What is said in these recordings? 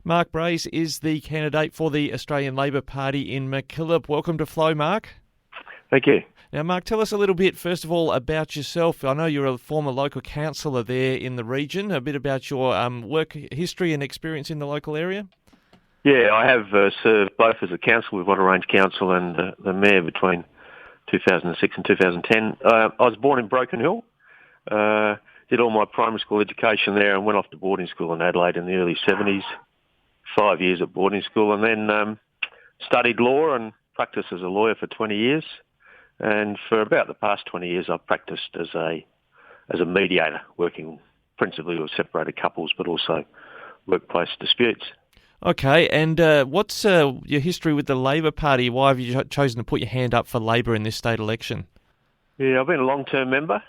Mark Brace is the candidate for the Australian Labor Party in MacKillop. Welcome to Flow, Mark. Thank you. Now, Mark, tell us a little bit, first of all, about yourself. I know you're a former local councillor there in the region. A bit about your work history and experience in the local area. Yeah, I have served both as a councillor with Wattle Range Council and the mayor between 2006 and 2010. I was born in Broken Hill, did all my primary school education there and went off to boarding school in Adelaide in the early 70s, 5 years at boarding school, and then studied law and practiced as a lawyer for 20 years. And for about the past 20 years, I've practiced as a mediator, working principally with separated couples, but also workplace disputes. Okay, and what's your history with the Labor Party? Why have you chosen to put your hand up for Labor in this state election? Yeah, I've been a long-term member.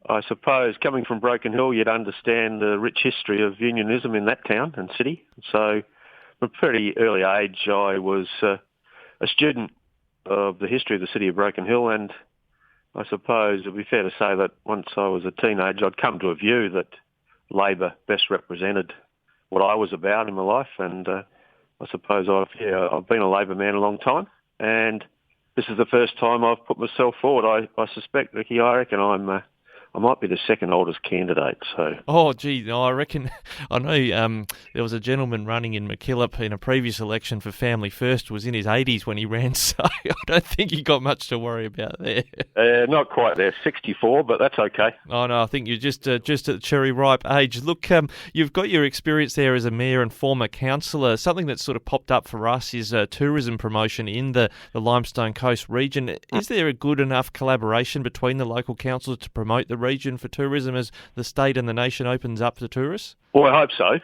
I suppose coming from Broken Hill, you'd understand the rich history of unionism in that town and city. So from a pretty early age, I was a student of the history of the city of Broken Hill, and I suppose it would be fair to say that once I was a teenager, I'd come to a view that Labor best represented what I was about in my life, and I suppose I've been a Labor man a long time, and this is the first time I've put myself forward. I suspect, Ricky, I reckon I might be the second oldest candidate. So. Oh, gee, no, I reckon, I know there was a gentleman running in MacKillop in a previous election for Family First, was in his 80s when he ran, so I don't think you got much to worry about there. Not quite there, 64, but that's okay. Oh, no, I think you're just at the cherry-ripe age. Look, you've got your experience there as a mayor and former councillor. Something that's sort of popped up for us is tourism promotion in the Limestone Coast region. Is there a good enough collaboration between the local councils to promote the region for tourism as the state and the nation opens up to tourists? Well, I hope so.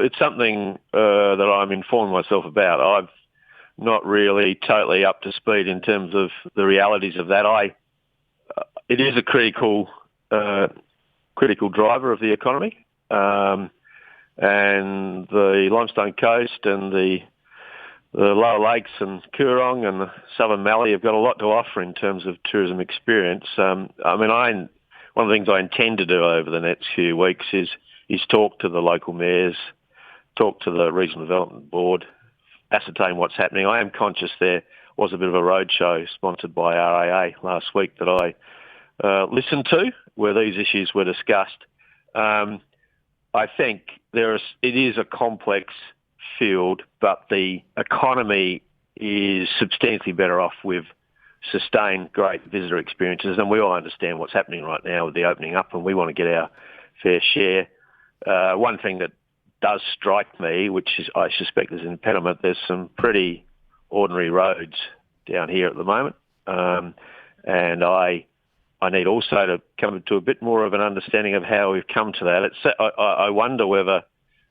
It's something that I'm informing myself about. I'm not really totally up to speed in terms of the realities of that. It is a critical driver of the economy, and the Limestone Coast and the Lower Lakes and Coorong and the Southern Mallee have got a lot to offer in terms of tourism experience. One of the things I intend to do over the next few weeks is talk to the local mayors, talk to the Regional Development Board, ascertain what's happening. I am conscious there was a bit of a roadshow sponsored by RAA last week that I listened to, where these issues were discussed. I think it is a complex field, but the economy is substantially better off with sustained great visitor experiences, and we all understand what's happening right now with the opening up, and we want to get our fair share. One thing that does strike me, which I suspect is an impediment, there's some pretty ordinary roads down here at the moment, and I need also to come to a bit more of an understanding of how we've come to that. I wonder whether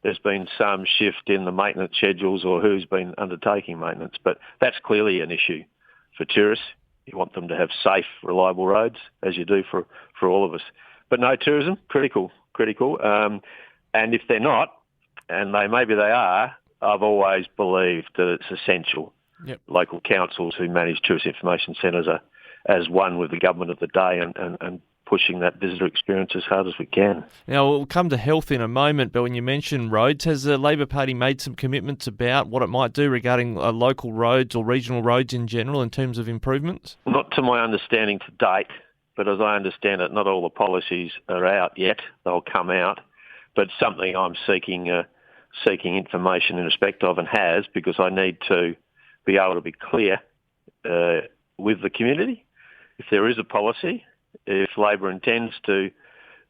there's been some shift in the maintenance schedules or who's been undertaking maintenance, but that's clearly an issue for tourists. You want them to have safe, reliable roads, as you do for all of us. But no, tourism, critical. And if they're not, and maybe they are, I've always believed that it's essential. Yep. Local councils who manage tourist information centres are as one with the government of the day and pushing that visitor experience as hard as we can. Now, we'll come to health in a moment, but when you mention roads, has the Labor Party made some commitments about what it might do regarding local roads or regional roads in general in terms of improvements? Not to my understanding to date, but as I understand it, not all the policies are out yet. They'll come out, but it's something I'm seeking information in respect of, and has, because I need to be able to be clear with the community. If there is a policy, if Labor intends to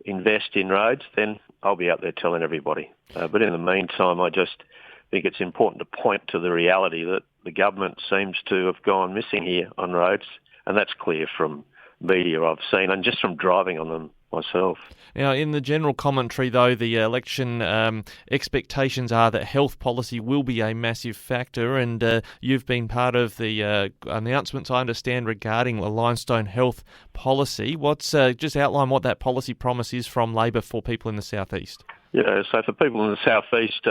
invest in roads, then I'll be out there telling everybody. But in the meantime, I just think it's important to point to the reality that the government seems to have gone missing here on roads, and that's clear from media I've seen and just from driving on them myself. Now, in the general commentary, though, the election expectations are that health policy will be a massive factor, and you've been part of the announcements, I understand, regarding the Limestone health policy. Just outline what that policy promise is from Labor for people in the southeast. Yeah, so for people in the southeast,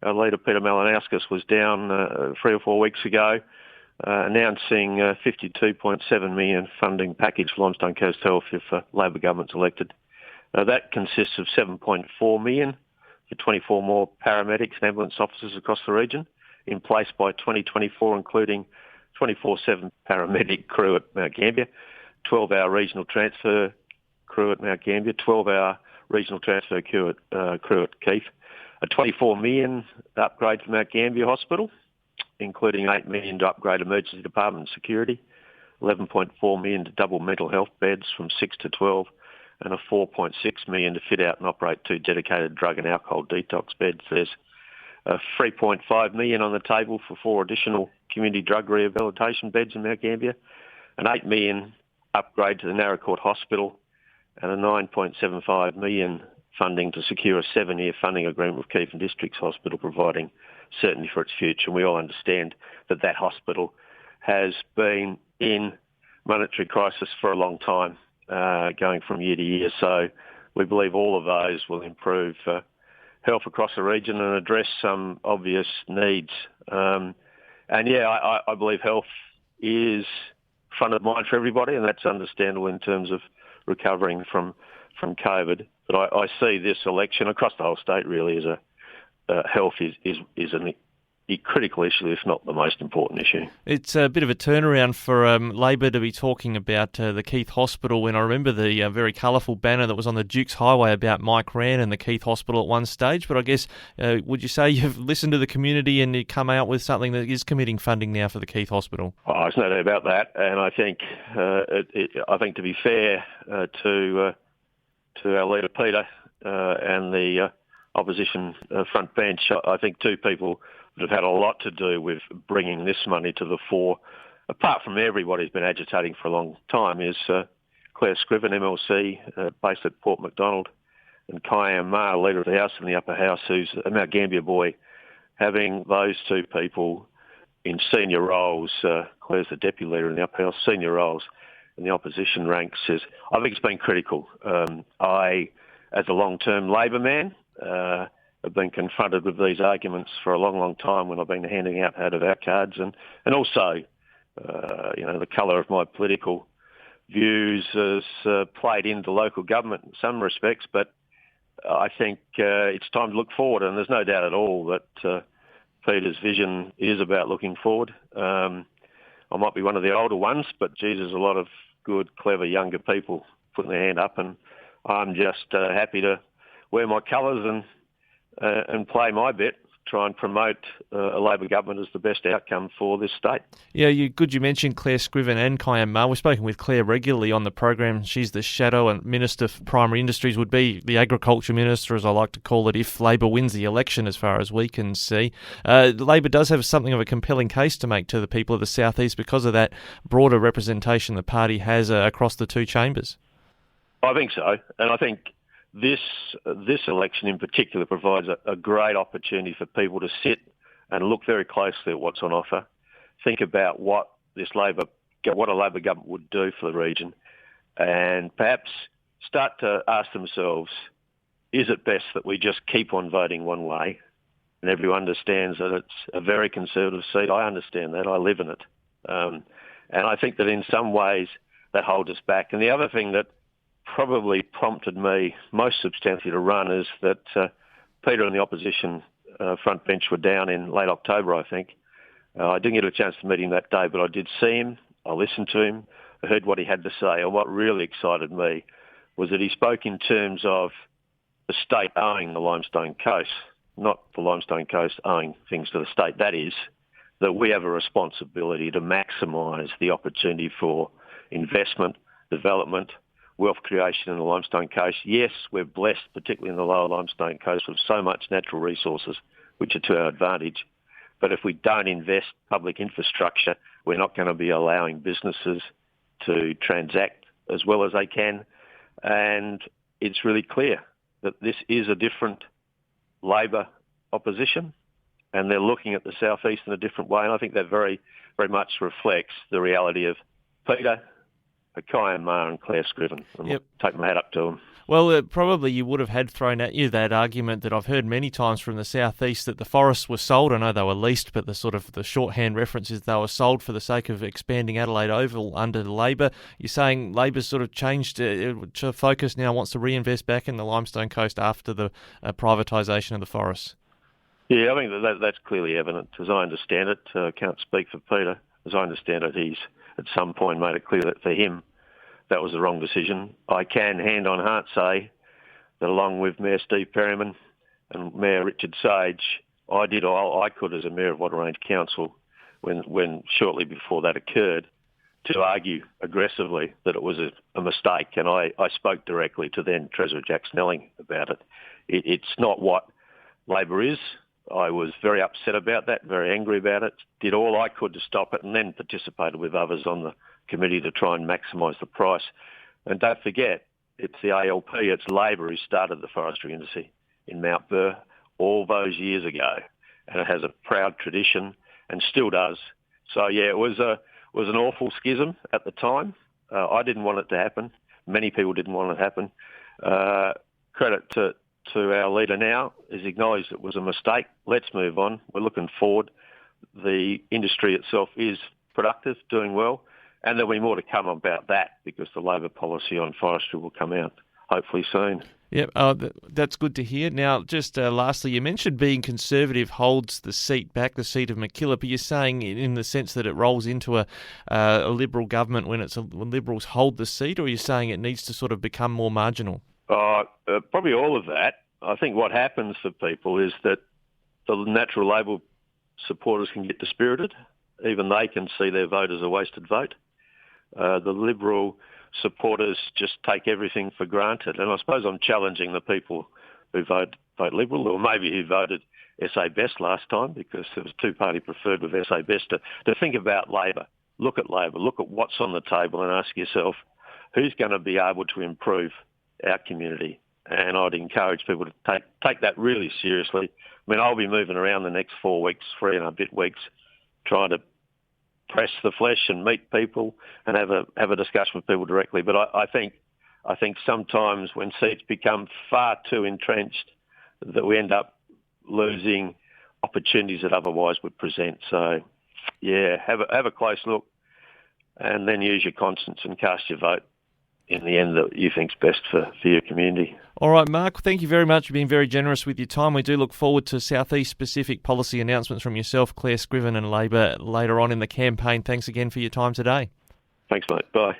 our leader Peter Malinauskas was down 3 or 4 weeks ago, announcing a $52.7 million funding package for Limestone Coast Health if Labor government's elected. That consists of $7.4 million for 24 more paramedics and ambulance officers across the region in place by 2024, including 24/7 paramedic crew at Mount Gambier, 12-hour regional transfer crew at Mount Gambier, 12-hour regional transfer crew at Keith, a $24 million upgrade to Mount Gambier Hospital, including $8 million to upgrade emergency department security, $11.4 million to double mental health beds from 6 to 12, and a $4.6 million to fit out and operate 2 dedicated drug and alcohol detox beds. There's $3.5 million on the table for 4 additional community drug rehabilitation beds in Mount Gambier, an $8 million upgrade to the Narra Court Hospital, and a $9.75 million funding to secure a 7-year funding agreement with Keith and Districts Hospital, providing certainty for its future. And we all understand that that hospital has been in monetary crisis for a long time, going from year to year. So we believe all of those will improve health across the region and address some obvious needs. I believe health is front of mind for everybody, and that's understandable in terms of recovering from COVID. But I see this election across the whole state really as health is a critical issue, if not the most important issue. It's a bit of a turnaround for Labor to be talking about the Keith Hospital, when I remember the very colourful banner that was on the Dukes Highway about Mike Rann and the Keith Hospital at one stage. But I guess, would you say you've listened to the community and you come out with something that is committing funding now for the Keith Hospital? Oh, there's no doubt about that. And I think to be fair to our leader Peter and the opposition front bench, I think two people that have had a lot to do with bringing this money to the fore, apart from everybody who's been agitating for a long time, is Claire Scriven, MLC, based at Port Macdonald, and Kiam Ma, leader of the House in the upper house, who's a Mount Gambier boy. Having those two people in senior roles, Claire's the deputy leader in the upper house, senior roles in the opposition ranks, I think it's been critical. I, as a long-term Labor man, have been confronted with these arguments for a long, long time when I've been handing out our cards, and also, the colour of my political views has played into local government in some respects, but I think it's time to look forward, and there's no doubt at all that Peter's vision is about looking forward. I might be one of the older ones, but there's a lot of good, clever, younger people putting their hand up, and I'm just happy to wear my colours and play my bit, try and promote a Labor government as the best outcome for this state. Yeah, you mentioned Claire Scriven and Kiam Ma. We've spoken with Claire regularly on the program. She's the shadow and Minister for Primary Industries, would be the Agriculture Minister, as I like to call it, if Labor wins the election, as far as we can see. Labor does have something of a compelling case to make to the people of the South East because of that broader representation the party has across the two chambers. I think so, and I think this election in particular provides a great opportunity for people to sit and look very closely at what's on offer, think about what a Labor government would do for the region, and perhaps start to ask themselves, is it best that we just keep on voting one way? And everyone understands that it's a very conservative seat. I understand that. I live in it. And I think that in some ways that holds us back. And the other thing that probably prompted me most substantially to run is that Peter and the opposition front bench were down in late October, I think. I didn't get a chance to meet him that day, but I did see him. I listened to him. I heard what he had to say. And what really excited me was that he spoke in terms of the state owing the Limestone Coast, not the Limestone Coast owing things to the state. That is, that we have a responsibility to maximise the opportunity for investment, development, wealth creation in the Limestone Coast. Yes, we're blessed, particularly in the lower Limestone Coast, with so much natural resources, which are to our advantage. But if we don't invest public infrastructure, we're not going to be allowing businesses to transact as well as they can. And it's really clear that this is a different Labor opposition, and they're looking at the South East in a different way. And I think that very, very much reflects the reality of Peter, Kiam Ma and Claire Scriven. And Yep. Take my hat up to them. Well, probably you would have had thrown at you that argument that I've heard many times from the southeast that the forests were sold. I know they were leased, but the shorthand reference is they were sold for the sake of expanding Adelaide Oval under Labor. You're saying Labor's sort of changed to focus now, wants to reinvest back in the Limestone Coast after the privatisation of the forests. Yeah, I think that's clearly evident. As I understand it, can't speak for Peter. As I understand it, he's at some point made it clear that for him, that was the wrong decision. I can hand on heart say that along with Mayor Steve Perryman and Mayor Richard Sage, I did all I could as a Mayor of Wattle Range Council when shortly before that occurred to argue aggressively that it was a mistake. And I spoke directly to then Treasurer Jack Snelling about it. It's not what Labor is. I was very upset about that, very angry about it, did all I could to stop it, and then participated with others on the committee to try and maximise the price. And don't forget, it's the ALP, it's Labor who started the forestry industry in Mount Burr all those years ago, and it has a proud tradition and still does. So yeah, it was an awful schism at the time. I didn't want it to happen. Many people didn't want it to happen. Credit to our leader now is acknowledged it was a mistake. Let's move on. We're looking forward. The industry itself is productive, doing well, and there'll be more to come about that because the Labor policy on forestry will come out hopefully soon. Yep, that's good to hear. Now, just lastly, you mentioned being Conservative holds the seat back, the seat of MacKillop. But you're saying in the sense that it rolls into a Liberal government when Liberals hold the seat, or you're saying it needs to sort of become more marginal? Probably all of that. I think what happens for people is that the natural Labor supporters can get dispirited. Even they can see their vote as a wasted vote. The Liberal supporters just take everything for granted. And I suppose I'm challenging the people who vote Liberal, or maybe who voted SA Best last time, because there was two-party preferred with SA Best, to think about Labor. Look at Labor, look at what's on the table and ask yourself, who's going to be able to improve our community? And I'd encourage people to take that really seriously. I mean, I'll be moving around the next 4 weeks, 3 and a bit weeks, trying to press the flesh and meet people and have a discussion with people directly. But I think sometimes when seats become far too entrenched, that we end up losing opportunities that otherwise would present. So, yeah, have a close look and then use your conscience and cast your vote in the end that you think's best for your community. All right, Mark, thank you very much for being very generous with your time. We do look forward to Southeast-specific policy announcements from yourself, Claire Scriven and Labor later on in the campaign. Thanks again for your time today. Thanks, mate. Bye.